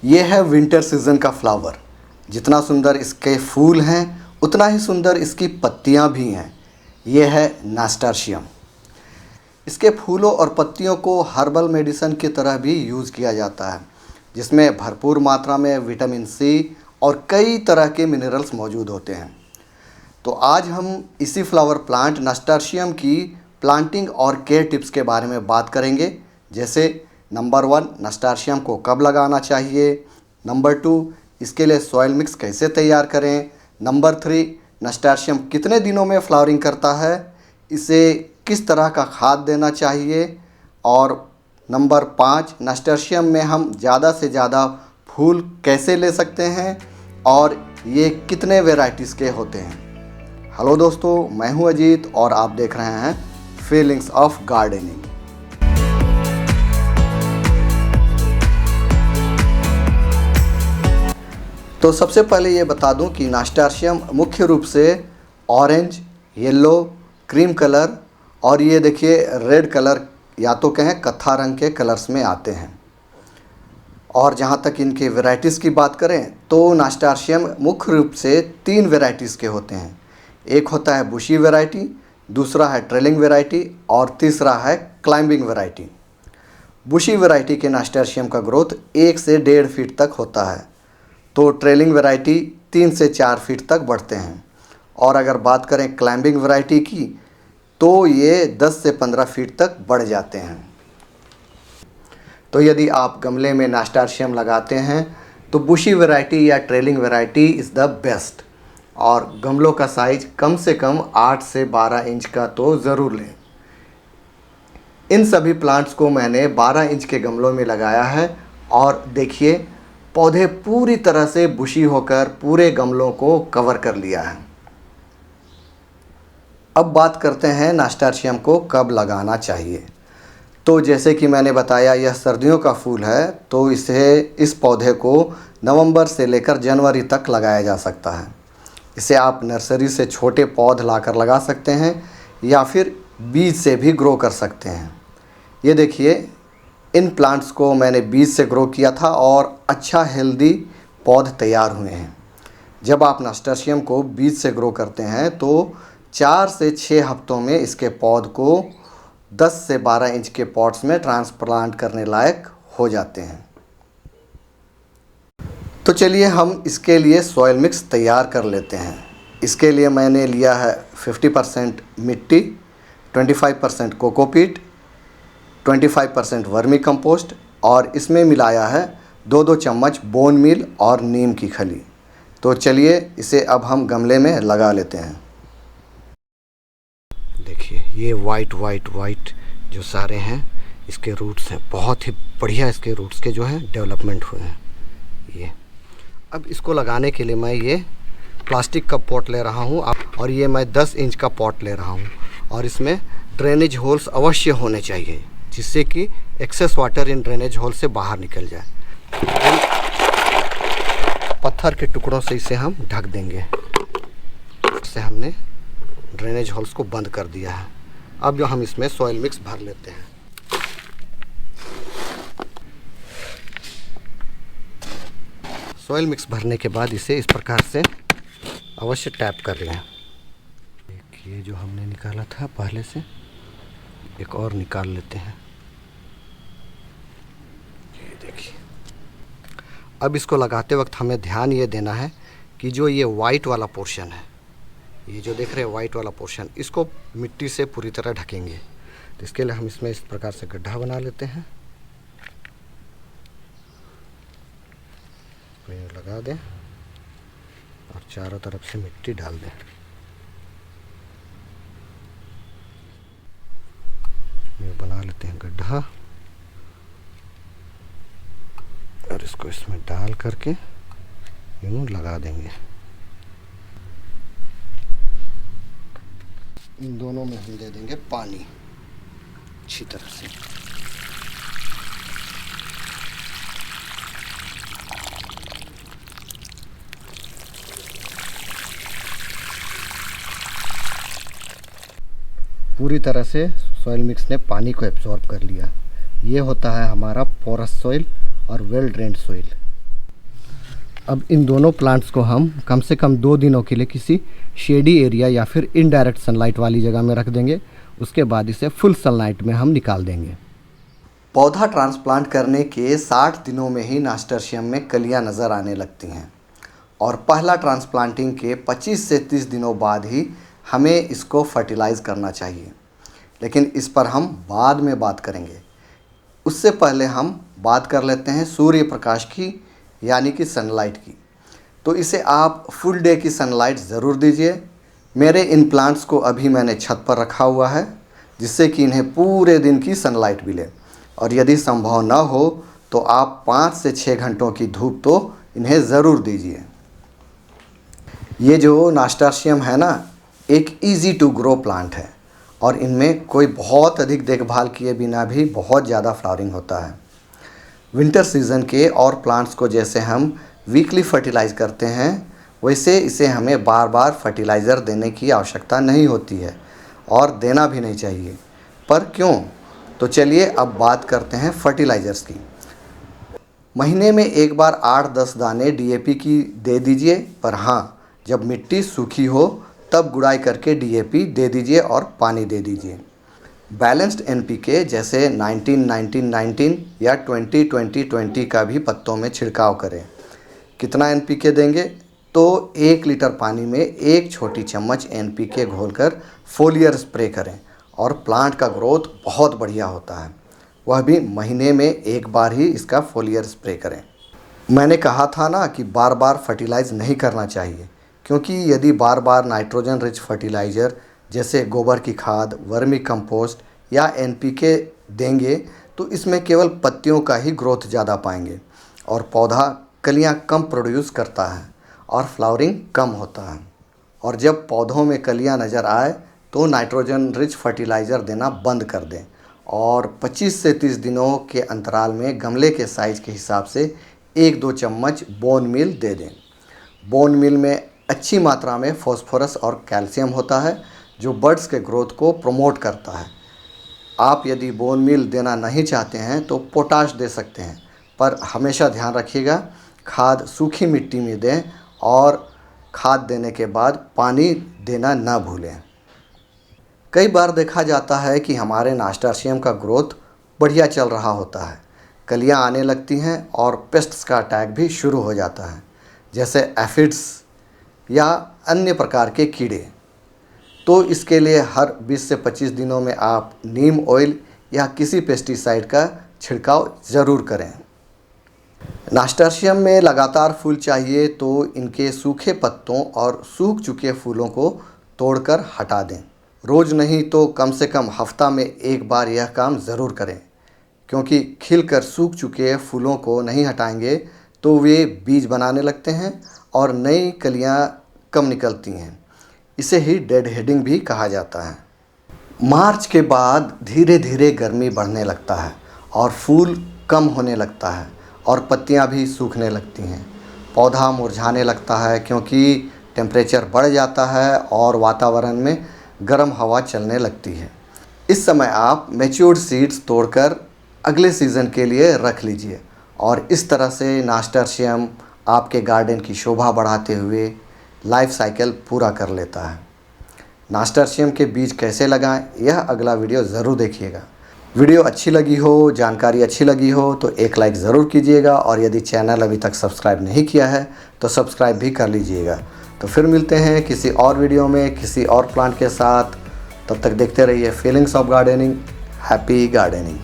ये है winter season का फ्लावर। जितना सुंदर इसके फूल हैं उतना ही सुंदर इसकी पत्तियां भी हैं। ये है नास्टार्शियम। इसके फूलों और पत्तियों को हर्बल मेडिसिन की तरह भी यूज़ किया जाता है, जिसमें भरपूर मात्रा में विटामिन सी और कई तरह के मिनरल्स मौजूद होते हैं। तो आज हम इसी फ्लावर प्लांट नास्टार्शियम की प्लांटिंग और केयर टिप्स के बारे में बात करेंगे, जैसे नंबर 1 नास्टार्शियम को कब लगाना चाहिए, नंबर 2 इसके लिए सॉइल मिक्स कैसे तैयार करें, नंबर 3 नास्टार्शियम कितने दिनों में फ्लावरिंग करता है, इसे किस तरह का खाद देना चाहिए, और नंबर 5 नास्टार्शियम में हम ज़्यादा से ज़्यादा फूल कैसे ले सकते हैं और ये कितने वेराइटीज़ के होते हैं। हेलो दोस्तों, मैं हूं अजीत और आप देख रहे हैं फीलिंग्स ऑफ गार्डनिंग। तो सबसे पहले ये बता दूं कि नास्टार्शियम मुख्य रूप से ऑरेंज, येलो, क्रीम कलर और ये देखिए रेड कलर या तो कहें कत्था रंग के कलर्स में आते हैं। और जहाँ तक इनके वैरायटीज़ की बात करें तो नास्टार्शियम मुख्य रूप से 3 वैरायटीज़ के होते हैं। एक होता है बुशी वैरायटी, दूसरा है ट्रेलिंग वैरायटी और तीसरा है क्लाइंबिंग वैरायटी। बुशी वैरायटी के नास्टार्शियम का ग्रोथ 1 से 1.5 फीट तक होता है, तो ट्रेलिंग वैरायटी 3 से 4 फीट तक बढ़ते हैं। और अगर बात करें क्लाइंबिंग वैरायटी की तो ये 10 से 15 फीट तक बढ़ जाते हैं। तो यदि आप गमले में नास्टार्शियम लगाते हैं तो बुशी वैरायटी या trailing variety is the best. और गमलों का साइज़ कम से कम 8 से 12 इंच का तो ज़रूर लें। इन सभी प्लांट्स को मैंने 12 इंच के गमलों में लगाया है और देखिए पौधे पूरी तरह से बुशी होकर पूरे गमलों को कवर कर लिया है। अब बात करते हैं नास्टार्शियम को कब लगाना चाहिए। तो जैसे कि मैंने बताया यह सर्दियों का फूल है, तो इस पौधे को नवंबर से लेकर जनवरी तक लगाया जा सकता है। इसे आप नर्सरी से छोटे पौध लाकर लगा सकते हैं या फिर बीज से भी ग्रो कर सकते हैं। ये देखिए इन प्लांट्स को मैंने बीज से ग्रो किया था और अच्छा हेल्दी पौध तैयार हुए हैं। जब आप नास्टार्शियम को बीज से ग्रो करते हैं तो 4 से 6 हफ्तों में इसके पौध को 10 से 12 इंच के पॉट्स में ट्रांसप्लांट करने लायक हो जाते हैं। तो चलिए हम इसके लिए सॉइल मिक्स तैयार कर लेते हैं। इसके लिए मैंने लिया है 50% मिट्टी, 25% कोकोपीट, 25% वर्मी कंपोस्ट और इसमें मिलाया है 2-2 चम्मच बोन मील और नीम की खली। तो चलिए इसे अब हम गमले में लगा लेते हैं। देखिए ये वाइट जो सारे हैं इसके रूट्स हैं, बहुत ही बढ़िया इसके रूट्स के जो है डेवलपमेंट हुए हैं ये। अब इसको लगाने के लिए मैं ये प्लास्टिक का पॉट ले रहा हूँ और ये मैं 10 इंच का पॉट ले रहा हूँ और इसमें ड्रेनेज होल्स अवश्य होने चाहिए, जिससे कि excess water in drainage whole से बाहर निकल जाए। पत्थर के टुकड़ों से इसे हम ढक देंगे। इससे हमने ड्रेनेज होल्स को बंद कर दिया है। अब जो हम इसमें सॉइल मिक्स भर लेते हैं। सॉइल मिक्स भरने के बाद इसे इस प्रकार से अवश्य टैप कर लें। ये जो हमने निकाला था पहले से एक और निकाल लेते हैं। ये देखिए अब इसको लगाते वक्त हमें ध्यान ये देना है कि जो ये वाइट वाला पोर्शन है, ये जो देख रहे हैं वाइट वाला पोर्शन, इसको मिट्टी से पूरी तरह ढकेंगे। तो इसके लिए हम इसमें इस प्रकार से गड्ढा बना लेते हैं, लगा दें और चारों तरफ से मिट्टी डाल दें। ये बना लेते हैं गड्ढा और इसको इसमें डाल करके यूं लगा देंगे। इन दोनों में हम दे देंगे पानी अच्छी तरह से। पूरी तरह से सॉइल मिक्स ने पानी को एब्जॉर्ब कर लिया। ये होता है हमारा पोरस सॉइल और वेल ड्रेन्ड सॉइल। अब इन दोनों प्लांट्स को हम कम से कम 2 दिनों के लिए किसी शेडी एरिया या फिर इनडायरेक्ट सनलाइट वाली जगह में रख देंगे। उसके बाद इसे फुल सनलाइट में हम निकाल देंगे। पौधा ट्रांसप्लांट करने के 60 दिनों में ही नास्टर्शियम में कलियां नज़र आने लगती हैं और पहला ट्रांसप्लांटिंग के 25 से 30 दिनों बाद ही हमें इसको फर्टिलाइज़ करना चाहिए, लेकिन इस पर हम बाद में बात करेंगे। उससे पहले हम बात कर लेते हैं सूर्य प्रकाश की, यानी कि सनलाइट की। तो इसे आप फुल डे की सनलाइट ज़रूर दीजिए। मेरे इन प्लांट्स को अभी मैंने छत पर रखा हुआ है, जिससे कि इन्हें पूरे दिन की सनलाइट मिले, और यदि संभव न हो तो आप 5 से 6 घंटों की धूप तो इन्हें ज़रूर दीजिए। ये जो नास्टर्शियम है ना, एक इजी टू ग्रो प्लांट है और इनमें कोई बहुत अधिक देखभाल किए बिना भी बहुत ज़्यादा फ्लावरिंग होता है। विंटर सीज़न के और प्लांट्स को जैसे हम वीकली फर्टिलाइज़ करते हैं, वैसे इसे हमें बार बार फर्टिलाइज़र देने की आवश्यकता नहीं होती है और देना भी नहीं चाहिए। पर क्यों? तो चलिए अब बात करते हैं फर्टिलाइज़र्स की। महीने में एक बार 8-10 दाने डीएपी की दे दीजिए, पर हाँ, जब मिट्टी सूखी हो तब गुड़ाई करके डीएपी दे दीजिए और पानी दे दीजिए। बैलेंस्ड एनपीके जैसे 19-19-19 या 20-20-20 का भी पत्तों में छिड़काव करें। कितना एनपीके देंगे? तो 1 लीटर पानी में 1 छोटी चम्मच एनपीके घोलकर फोलियर स्प्रे करें और प्लांट का ग्रोथ बहुत बढ़िया होता है। वह भी महीने में एक बार ही इसका फोलियर स्प्रे करें। मैंने कहा था ना कि बार बार फर्टिलाइज़ नहीं करना चाहिए, क्योंकि यदि बार बार नाइट्रोजन रिच फर्टिलाइज़र जैसे गोबर की खाद, वर्मी कंपोस्ट या एनपीके देंगे तो इसमें केवल पत्तियों का ही ग्रोथ ज़्यादा पाएंगे और पौधा कलियां कम प्रोड्यूस करता है और फ्लावरिंग कम होता है। और जब पौधों में कलियां नज़र आए तो नाइट्रोजन रिच फर्टिलाइज़र देना बंद कर दें और 25 से 30 दिनों के अंतराल में गमले के साइज़ के हिसाब से 1-2 चम्मच बोन मील दे दें। बोन मील में अच्छी मात्रा में फॉस्फोरस और कैल्शियम होता है, जो बर्ड्स के ग्रोथ को प्रमोट करता है। आप यदि बोन मील देना नहीं चाहते हैं तो पोटाश दे सकते हैं, पर हमेशा ध्यान रखिएगा खाद सूखी मिट्टी में दें और खाद देने के बाद पानी देना ना भूलें। कई बार देखा जाता है कि हमारे नास्टर्शियम का ग्रोथ बढ़िया चल रहा होता है, कलियां आने लगती हैं और पेस्ट्स का अटैक भी शुरू हो जाता है, जैसे एफिड्स या अन्य प्रकार के कीड़े। तो इसके लिए हर 20 से 25 दिनों में आप नीम ऑयल या किसी पेस्टिसाइड का छिड़काव ज़रूर करें। नास्टर्शियम में लगातार फूल चाहिए तो इनके सूखे पत्तों और सूख चुके फूलों को तोड़कर हटा दें। रोज़ नहीं तो कम से कम हफ्ता में एक बार यह काम ज़रूर करें, क्योंकि खिलकर सूख चुके फूलों को नहीं हटाएंगे तो वे बीज बनाने लगते हैं और नई कलियां कम निकलती हैं। इसे ही डेड हेडिंग भी कहा जाता है। मार्च के बाद धीरे धीरे गर्मी बढ़ने लगता है और फूल कम होने लगता है और पत्तियां भी सूखने लगती हैं। पौधा मुरझाने लगता है क्योंकि टेम्परेचर बढ़ जाता है और वातावरण में गर्म हवा चलने लगती है। इस समय आप मैच्योर्ड सीड्स तोड़कर अगले सीज़न के लिए रख लीजिए और इस तरह से नास्टर्शियम आपके गार्डन की शोभा बढ़ाते हुए लाइफ साइकिल पूरा कर लेता है। नास्टर्शियम के बीज कैसे लगाएं, यह अगला वीडियो ज़रूर देखिएगा। वीडियो अच्छी लगी हो, जानकारी अच्छी लगी हो तो एक लाइक ज़रूर कीजिएगा और यदि चैनल अभी तक सब्सक्राइब नहीं किया है तो सब्सक्राइब भी कर लीजिएगा। तो फिर मिलते हैं किसी और वीडियो में किसी और प्लांट के साथ। तब तक देखते रहिए feelings of gardening. Happy gardening.